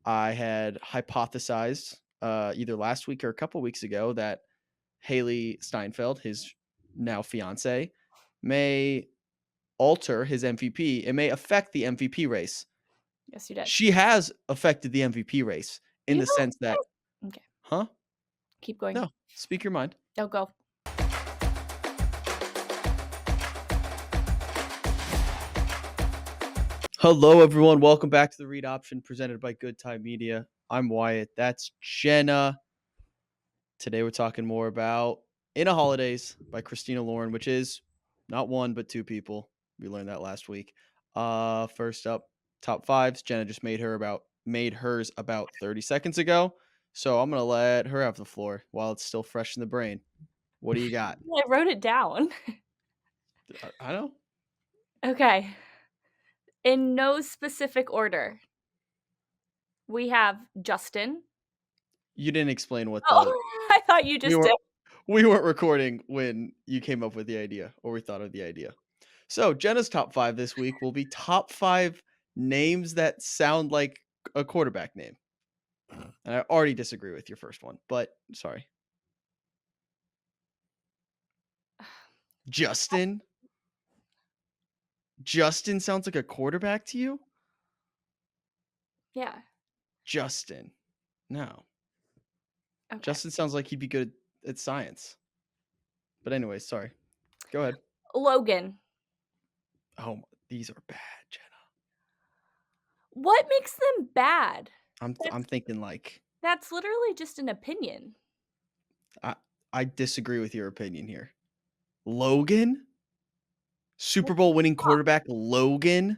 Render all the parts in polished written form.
I had hypothesized either last week or a couple weeks ago that Haley Steinfeld, his now fiance, may alter his MVP. It may affect the MVP race. Yes, you did. She has affected the MVP race in You the don't sense that, Okay, huh? keep going. No, speak your mind. No, go. Hello, everyone. Welcome back to the Read Option presented by Good Time Media. I'm Wyatt. That's Jenna. Today, we're talking more about In a Holidays by Christina Lauren, which is not one, but two people. We learned that last week. First up, top fives. Jenna just made hers about 30 seconds ago. So I'm going to let her have the floor while it's still fresh in the brain. What do you got? I wrote it down. I know. Okay. In no specific order, we have Justin. You didn't explain what the Oh, I thought you we just did. weren't we weren't recording when you came up with the idea or we thought of the idea. So Jenna's top five this week will be top five names that sound like a quarterback name. And I already disagree with your first one, but sorry. Justin? Justin sounds like a quarterback to you? Yeah, Justin. No. okay. Justin sounds like he'd be good at science. But anyway, sorry. Go ahead. Logan. Oh, these are bad, Jenna. What makes them bad? I'm That's thinking like that's literally just an opinion. I I disagree with your opinion here. Logan? Well, Super Bowl winning quarterback Logan?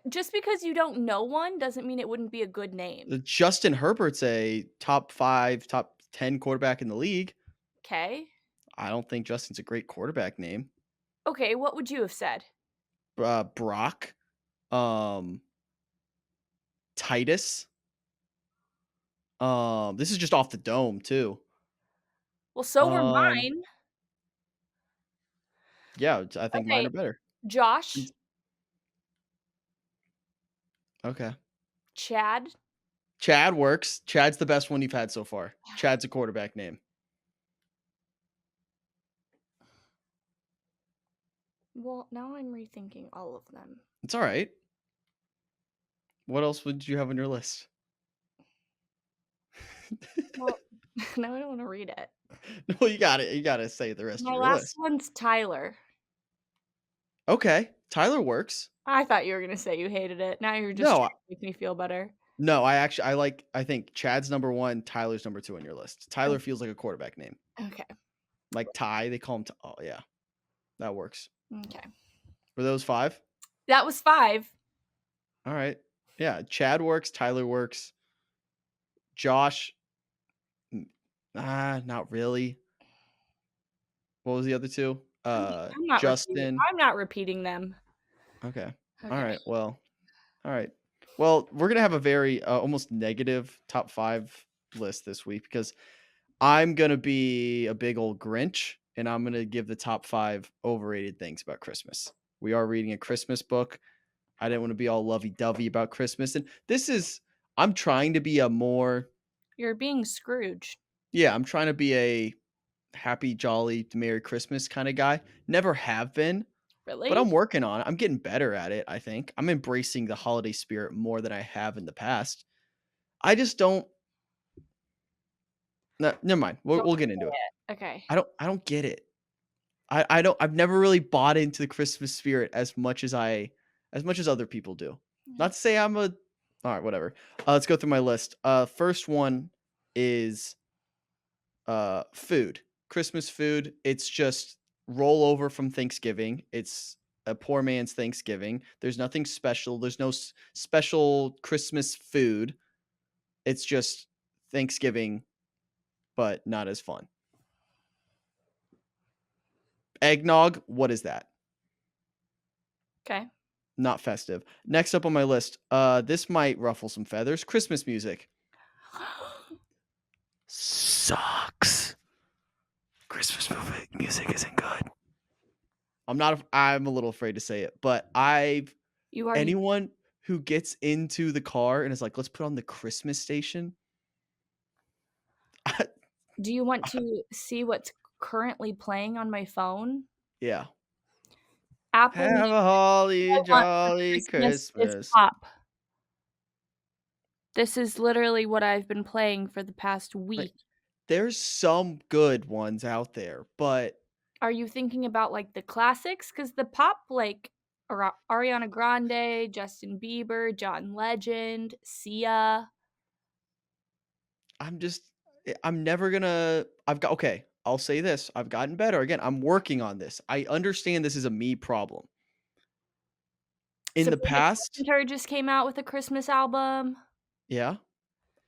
just because you don't know one doesn't mean it wouldn't be a good name. Justin Herbert's a top 5, top 10 quarterback in the league. Okay. I don't think Justin's a great quarterback name. Okay, what would you have said? Brock, um, Titus. This is just off the dome too. Well, so were Um, mine. yeah, I think mine Okay, are better. Josh, Okay. Chad. Chad works. Chad's the best one you've had so far. Chad's a quarterback name. Well, now I'm rethinking all of them. It's all right. What else would you have on your list? Well, now I don't wanna read it. No, you got it. You got to say the rest of My your last list. one's Tyler. Okay. Tyler works. I thought you were gonna say you hated it. Now you're just No, trying to make me feel better. no, I think Chad's number 1, Tyler's number 2 on your list. O Tyler feels like a quarterback name. okay, Like Ty, they call him oh yeah, that works. m'kay. Were those 5? That was 5. All right. Yeah, Chad works, Tyler works. Josh, not really. What was the other 2? Justin. I'm not repeating them. Okay. All Okay. right. Well, all right. Well, we're gonna have a very almost negative top 5 list this week because I'm gonna be a big old Grinch, and I'm gonna give the top 5 overrated things about Christmas. We are reading a Christmas book. I didn't want to be all lovey-dovey about Christmas, and I'm trying to be a more You're being Scrooge. yeah, I'm trying to be a happy, jolly, Merry Christmas kinda guy. Never have been, but Really? I'm working on it. I'm getting better at it, I think. I'm embracing the holiday spirit more than I have in the past. I just don't no, never mind. We'll Don't we'll get say into it. it. Okay. I don't get it. I've never really bought into the Christmas spirit as much as other people do. Mm. Not to say I'm a all right, whatever. Let's go through my list. First one is food. Christmas food. It's just rollover from Thanksgiving. It's a poor man's Thanksgiving. There's nothing special. There's no special Christmas food. It's just Thanksgiving, but not as fun. Eggnog, what is that? 'Kay. Not festive. Next up on my list, this might ruffle some feathers. Christmas music sucks. Christmas music isn't good. I'm a little afraid to say it, but You already anyone who gets into the car and is like, "Let's put on the Christmas station." Do you want to see what's currently playing on my phone? Yeah. Apple Have Music, a All holly I Want for jolly Christmas is Christmas. pop. This is literally what I've been playing for the past Like, week. there's some good ones out there, but Are you thinking about, like, the classics? Because the pop, like, Ariana Grande, Justin Bieber, John Legend, Sia. I'm just I'm never gonna I've got okay, I'll say this, I've gotten better. Again, I'm working on this. I understand this is a me problem. In the Sabrina past, Carpenter just came out with a Christmas album. yeah,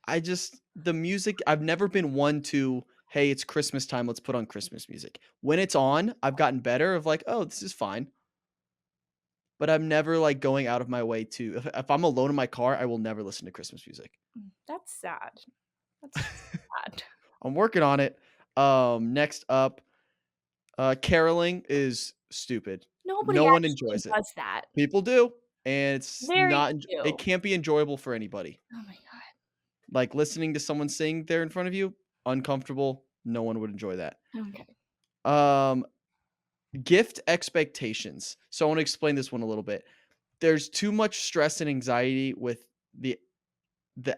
I just the music I've never been one to, "Hey, it's Christmas time, let's put on Christmas music." When it's on, I've gotten better of like, "Oh, this is fine." But I'm never, like, going out of my way to if I'm alone in my car, I will never listen to Christmas music. That's sad. That's just sad. I'm working on it. Next up, caroling is stupid. Nobody No one actually enjoys it. does that. People do, and it's Very not it few. can't be enjoyable for anybody. Oh my god. Like, listening to someone sing there in front of you, uncomfortable, no one would enjoy that. Okay. Um, gift expectations. So I wanna explain this one a little bit. There's too much stress and anxiety with the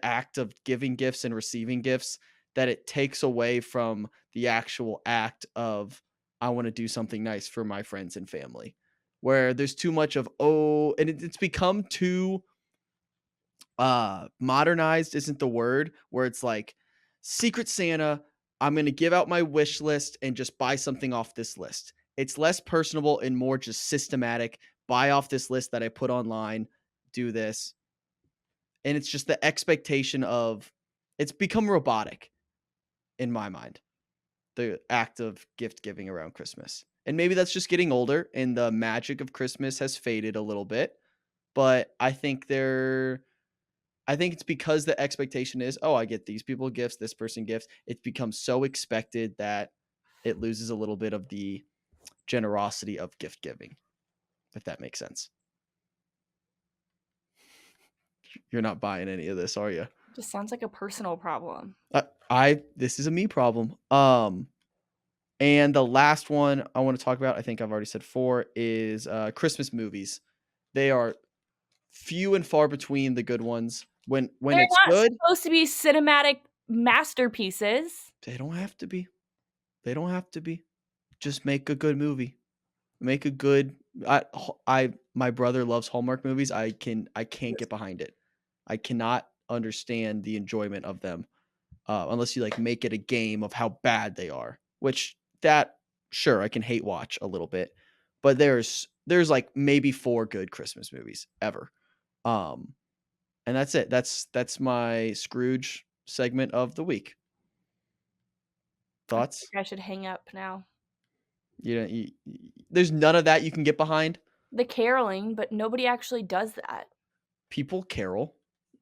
act of giving gifts and receiving gifts that it takes away from the actual act of, I want to do something nice for my friends and family, where there's too much of, oh, and it's become too modernized isn't the word, where it's like Secret Santa, I'm going to give out my wish list and just buy something off this list. It's less personable and more just systematic. Buy off this list that I put online, do this, and it's just the expectation of, it's become robotic in my mind, the act of gift giving around Christmas. And maybe that's just getting older and the magic of Christmas has faded a little bit, but I think it's because the expectation is, oh, I get these people gifts, this person gifts. It's become so expected that it loses a little bit of the generosity of gift giving, if that makes sense. You're not buying any of this, are you? Just sounds like a personal problem. I this is a me problem. And the last one I want to talk about, I think I've already said 4, is Christmas movies. They are few and far between the good ones. When They're it's not good, supposed to be cinematic masterpieces. they don't have to be. They don't have to be. Just make a good movie. Make a good my brother loves Hallmark movies. I can't get behind it. I cannot understand the enjoyment of them, unless you like make it a game of how bad they are. Which that sure I can hate watch a little bit, but there's like maybe 4 good Christmas movies ever, and that's it. That's my Scrooge segment of the week. I Thoughts? think I should hang up now. You know, there's none of that you can get behind. The caroling, but nobody actually does that. People carol.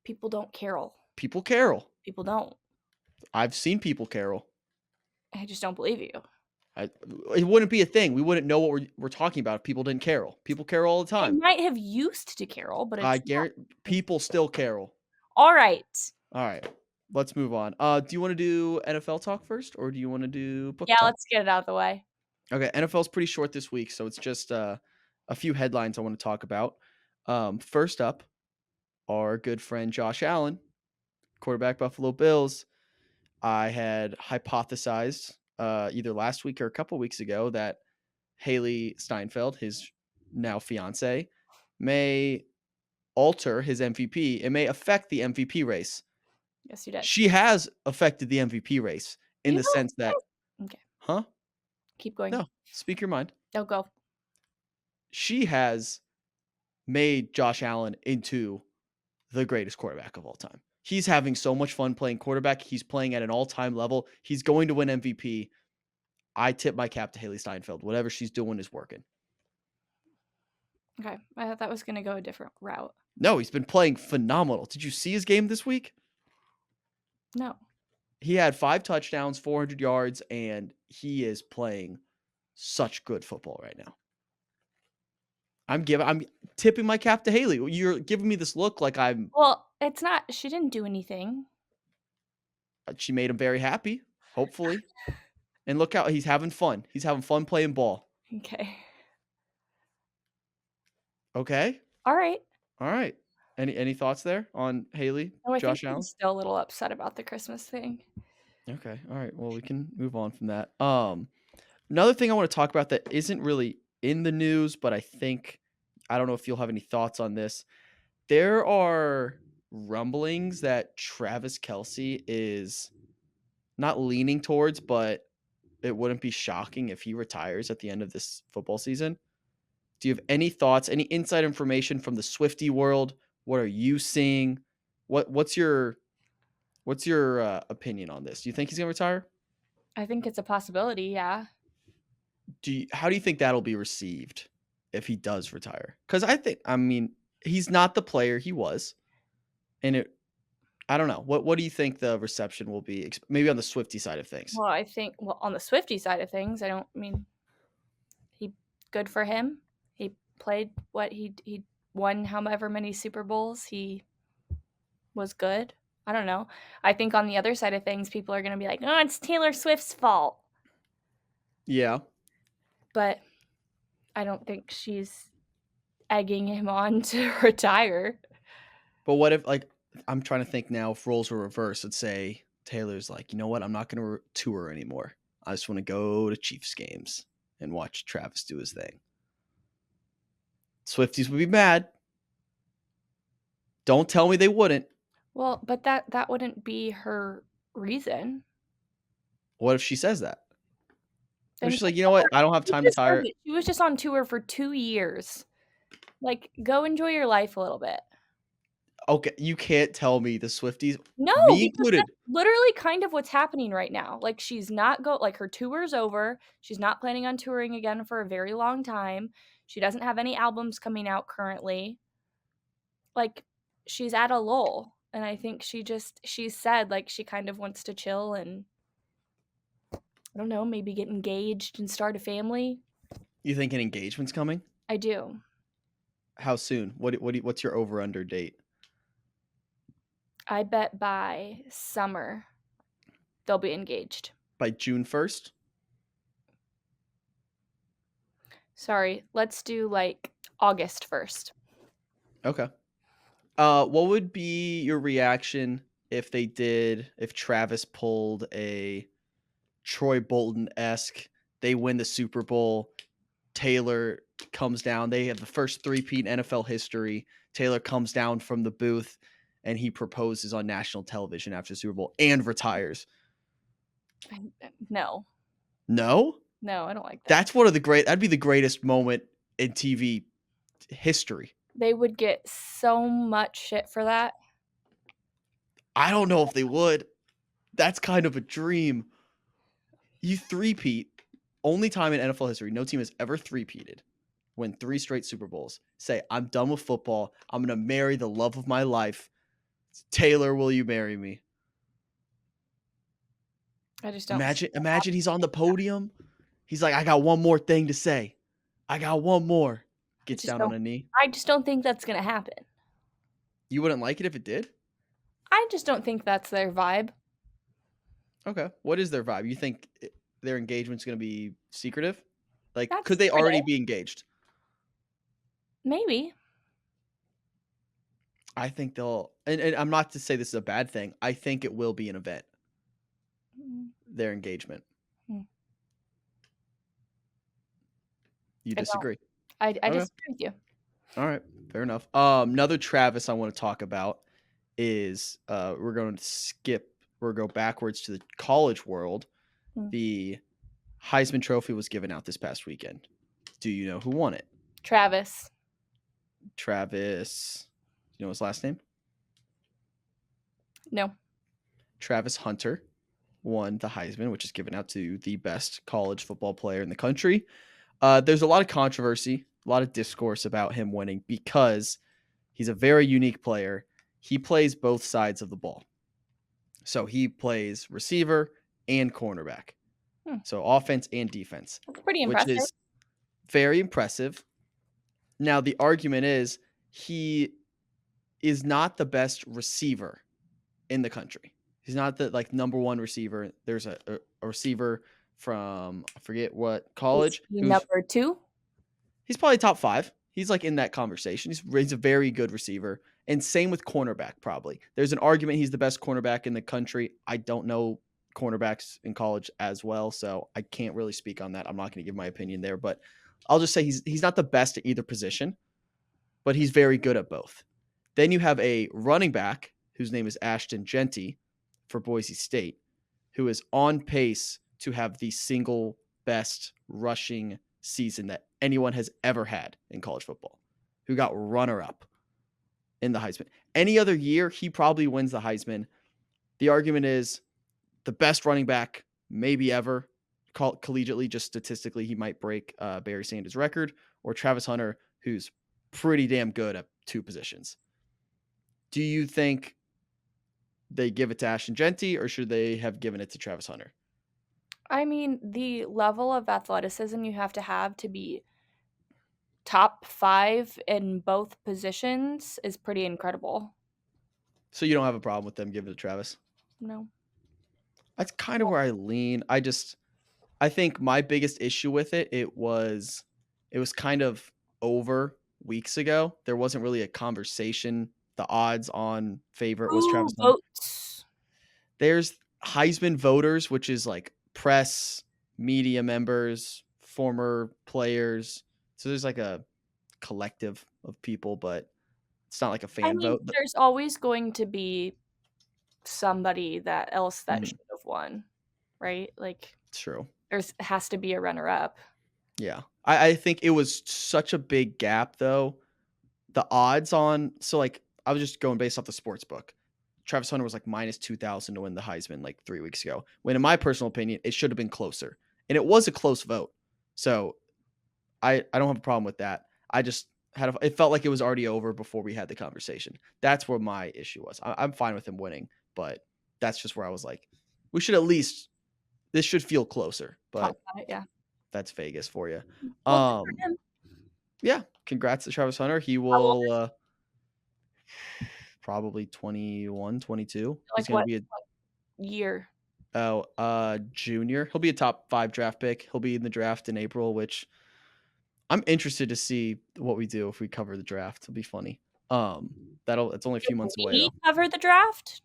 People don't carol. People carol. People don't. I've seen people carol. I just don't believe you. I, it wouldn't be a thing. We wouldn't know what we're talking about if people didn't carol. People carol all the They time. might have used to carol, but I it's not. guarantee people still carol. All right. All right, let's move on. Do you want to do NFL talk first, or do you want to do book Yeah, talk? let's get it out of the way. Okay, NFL's pretty short this week, so it's just a few headlines I want to talk about. First up, our good friend Josh Allen, quarterback Buffalo Bills. I had hypothesized either last week or a couple weeks ago that Haley Steinfeld, his now fiance, may alter his MVP. It may affect the MVP race. Yes, you did. She has affected the MVP race in You the don't sense that, Okay, huh? keep going. No, speak your mind. No, go. She has made Josh Allen into the greatest quarterback of all time. He's having so much fun playing quarterback. He's playing at an all-time level. He's going to win MVP. I tip my cap to Haley Steinfeld. Whatever she's doing is working. Okay, I thought that was gonna go a different route. No, he's been playing phenomenal. Did you see his game this week? No. He had 5 touchdowns, 400 yards, and he is playing such good football right now. I'm tipping my cap to Haley. You're giving me this look like Well, it's not she didn't do anything. she made him very happy, hopefully. And look how he's having fun. He's having fun playing ball. Okay. Okay? Alright. All right. Any thoughts there on Haley, Oh, I think Josh Allen? he's still a little upset about the Christmas thing. Okay. All right. Well, we can move on from that. Another thing I want to talk about that isn't really in the news, but I don't know if you'll have any thoughts on this. There are rumblings that Travis Kelsey is not leaning towards, but it wouldn't be shocking if he retires at the end of this football season. Do you have any thoughts, any inside information from the Swifty world? What are you seeing? What's your opinion on this? Do you think he's gonna retire? I think it's a possibility, yeah. How do you think that'll be received if he does retire? Because I mean, he's not the player he was, and I don't know. What do you think the reception will be? Maybe on the Swifty side of things. Well, I think well, on the Swiftie side of things, I mean, he good for him. He played what he won however many Super Bowls. He was good. I don't know. I think on the other side of things, people are gonna be like, "Oh, it's Taylor Swift's fault." Yeah, But I don't think she's egging him on to retire. but what if I'm trying to think now if roles were reversed. Let's say Taylor's like, you know what? I'm not going to tour anymore. I just want to go to Chiefs games and watch Travis do his thing. Swifties would be mad. Don't tell me they wouldn't. Well, but that wouldn't be her reason. What if she says that? What if Then she's like, you know what? I don't have she time to just said tire. it. She was just on tour for 2 years. Like, go enjoy your life a little bit. Okay, you can't tell me the Swifties, No, me because included. that's literally kind of what's happening right now. Like, she's not go like, her tour's over. She's not planning on touring again for a very long time. She doesn't have any albums coming out currently. Like, she's at a lull, and I think she said, like, she kind of wants to chill and, I don't know, maybe get engaged and start a family. You think an engagement's coming? I do. How soon? What's your over under date? I bet by summer they'll be engaged. By June 1st? Sorry, let's do, like, August 1st. Okay. What would be your reaction if Travis pulled a Troy Bolton-esque, they win the Super Bowl, Taylor comes down, they have the first three-peat in NFL history, Taylor comes down from the booth, and he proposes on national television after the Super Bowl and retires. No. No? No, I don't like that. That'd be the greatest moment in TV history. They would get so much shit for that. I don't know if they would. That's kind of a dream. You three-peat, only time in NFL history, no team has ever three-peated, win 3 straight Super Bowls. Say, I'm done with football. I'm going to marry the love of my life. Taylor, will you marry me? I just don't Imagine he's on the podium. He's like, I got one more thing to say. I got one more. I Gets just down on don't a knee. I just don't think that's gonna happen. You wouldn't like it if it did? I just don't think that's their vibe. Okay. What is their vibe? You think their engagement's going to be secretive? Like, That's could they secretive. already be engaged? Maybe. I think and I'm not to say this is a bad thing. I think it will be an event, Mm, their engagement. Hmm. You I don't. disagree? I Okay. disagree with you. All right. Fair enough. Another Travis I want to talk about is we're going to go backwards to the college world. Hmm. The Heisman Trophy was given out this past weekend. Do you know who won it? Travis. Travis. Do you know his last name? No. Travis Hunter won the Heisman, which is given out to the best college football player in the country. There's a lot of controversy, a lot of discourse about him winning because he's a very unique player. He plays both sides of the ball. So he plays receiver and cornerback. Hmm. So offense and defense, That's pretty which impressive. is very impressive. Now the argument is he is not the best receiver in the country. He's not the like number one receiver. There's a receiver from I forget what Is college he who's number 2? he's probably top five. He's like in that conversation. He's a very good receiver. And same with cornerback, probably. There's an argument he's the best cornerback in the country. I don't know cornerbacks in college as well, so I can't really speak on that. I'm not going to give my opinion there, but I'll just say he's not the best at either position, but he's very good at both. Then you have a running back whose name is Ashton Genty for Boise State, who is on pace to have the single best rushing season that anyone has ever had in college football, who got runner up in the Heisman. Any other year, he probably wins the Heisman. The argument is the best running back maybe ever, collegiately, just statistically, he might break Barry Sanders' record, or Travis Hunter, who's pretty damn good at two positions. Do you think they give it to Ashton Genty, or should they have given it to Travis Hunter? I mean, the level of athleticism you have to be top 5 in both positions is pretty incredible. So you don't have a problem with them giving it to Travis? No. That's kind of where I lean. I think my biggest issue with it was kind of over weeks ago. There wasn't really a conversation. The odds on favorite was Who Travis Hunter. votes? There's Heisman voters, which is like press, media members, former players. So there's like a collective of people, but it's not like a I fan mean, vote. there's always going to be somebody that else that Mhm, should have won, right? Like, true. there's has to be a runner-up. Yeah. I think it was such a big gap though. The odds on so like I was just going based off the sports book. Travis Hunter was like minus 2,000 to win the Heisman like 3 weeks ago. When in my personal opinion, it should have been closer. And it was a close vote. So I don't have a problem with that. I just it felt like it was already over before we had the conversation. That's where my issue was. I'm fine with him winning, but that's just where I was like, we should at least this should feel closer. Talk But about it, yeah. that's Vegas for you. Well, good for Um, him. yeah, congrats to Travis Hunter. He How old will is probably 21, 22. he? He's Like, going to what be year? junior. He'll be a top 5 draft pick. He'll be in the draft in April, which I'm interested to see what we do if we cover the draft. It'll be funny. It's only a few Did months away we though. cover the draft?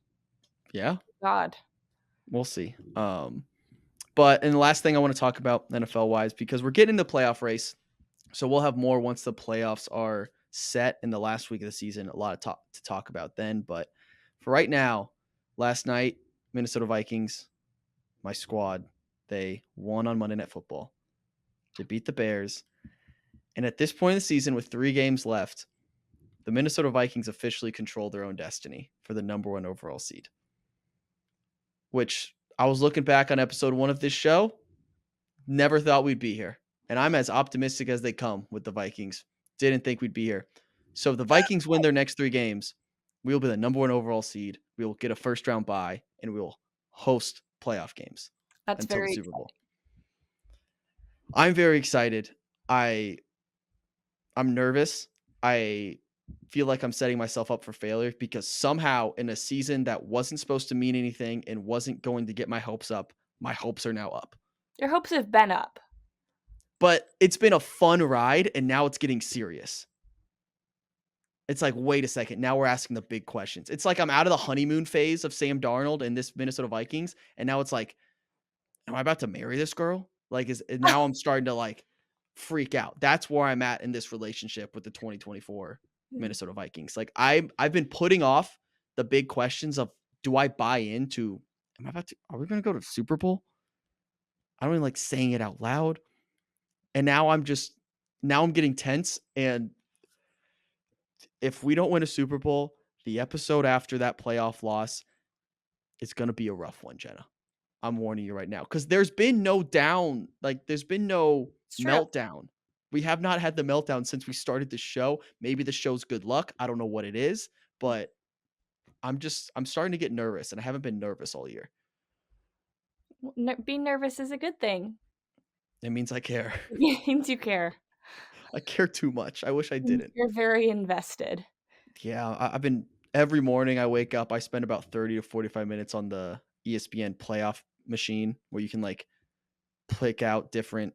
Yeah, God. we'll see. But and the last thing I want to talk about NFL wise, because we're getting in the playoff race. So we'll have more once the playoffs are set in the last week of the season. A lot of talk to talk about then. But for right now, last night, Minnesota Vikings, my squad, they won on Monday Night Football. They beat the Bears. And at this point in the season, with 3 games left, the Minnesota Vikings officially control their own destiny for the number one overall seed. Which I was looking back on episode 1 of this show, never thought we'd be here. And I'm as optimistic as they come with the Vikings. Didn't think we'd be here. So if the Vikings win their next 3 games, we will be the number one overall seed. We will get a first round bye, and we will host playoff games That's until the very Super Bowl. I'm very excited. I'm nervous. I feel like I'm setting myself up for failure because somehow in a season that wasn't supposed to mean anything and wasn't going to get my hopes up, my hopes are now up. Your hopes have been up. But it's been a fun ride and now it's getting serious. It's like, wait a second. Now we're asking the big questions. It's like I'm out of the honeymoon phase of Sam Darnold and this Minnesota Vikings. And now it's like, am I about to marry this girl? Like, now I'm starting to like freak out. That's where I'm at in this relationship with the 2024 Minnesota Vikings. Like I've been putting off the big questions of do I buy into are we gonna go to Super Bowl? I don't even like saying it out loud. And now I'm getting tense. And if we don't win a Super Bowl, the episode after that playoff loss, it's gonna be a rough one, Jenna. I'm warning you right now. Because there's been no down, like there's been no It's true. meltdown. We have not had the meltdown since we started the show. Maybe the show's good luck. I don't know what it is, but I'm starting to get nervous, and I haven't been nervous all year. Being nervous is a good thing. It means I care. It means you care. I care too much. I wish I didn't. You're very invested. Yeah, I've been every morning I wake up, I spend about 30 to 45 minutes on the ESPN playoff machine where you can like pick out different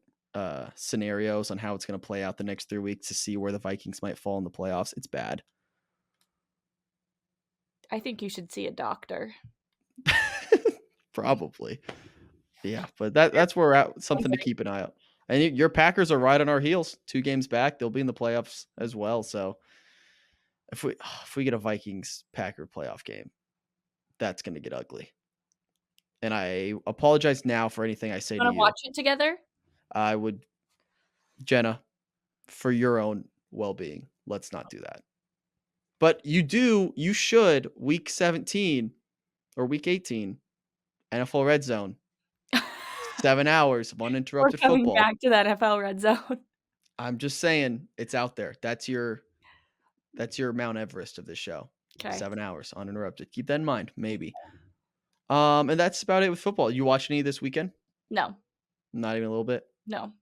scenarios on how it's going to play out the next 3 weeks to see where the Vikings might fall in the playoffs. It's bad. I think you should see a doctor. Probably. Yeah, but that's where we're at. Something to keep an eye out. And your Packers are right on our heels. 2 games back, they'll be in the playoffs as well. So if we get a Vikings Packer playoff game, that's going to get ugly. And I apologize now for anything I say to Wanna you. watch it together? I would, Jenna, for your own well-being, let's not do that. But you should week 17 or week 18, NFL Red Zone, 7 hours of We're uninterrupted coming football. back to that FL Red Zone. I'm just saying it's out there. That's your Mount Everest of this show. 'Kay. 7 hours uninterrupted. Keep that in mind, maybe. And that's about it with football. You watch any this weekend? No, Not even a little bit? no.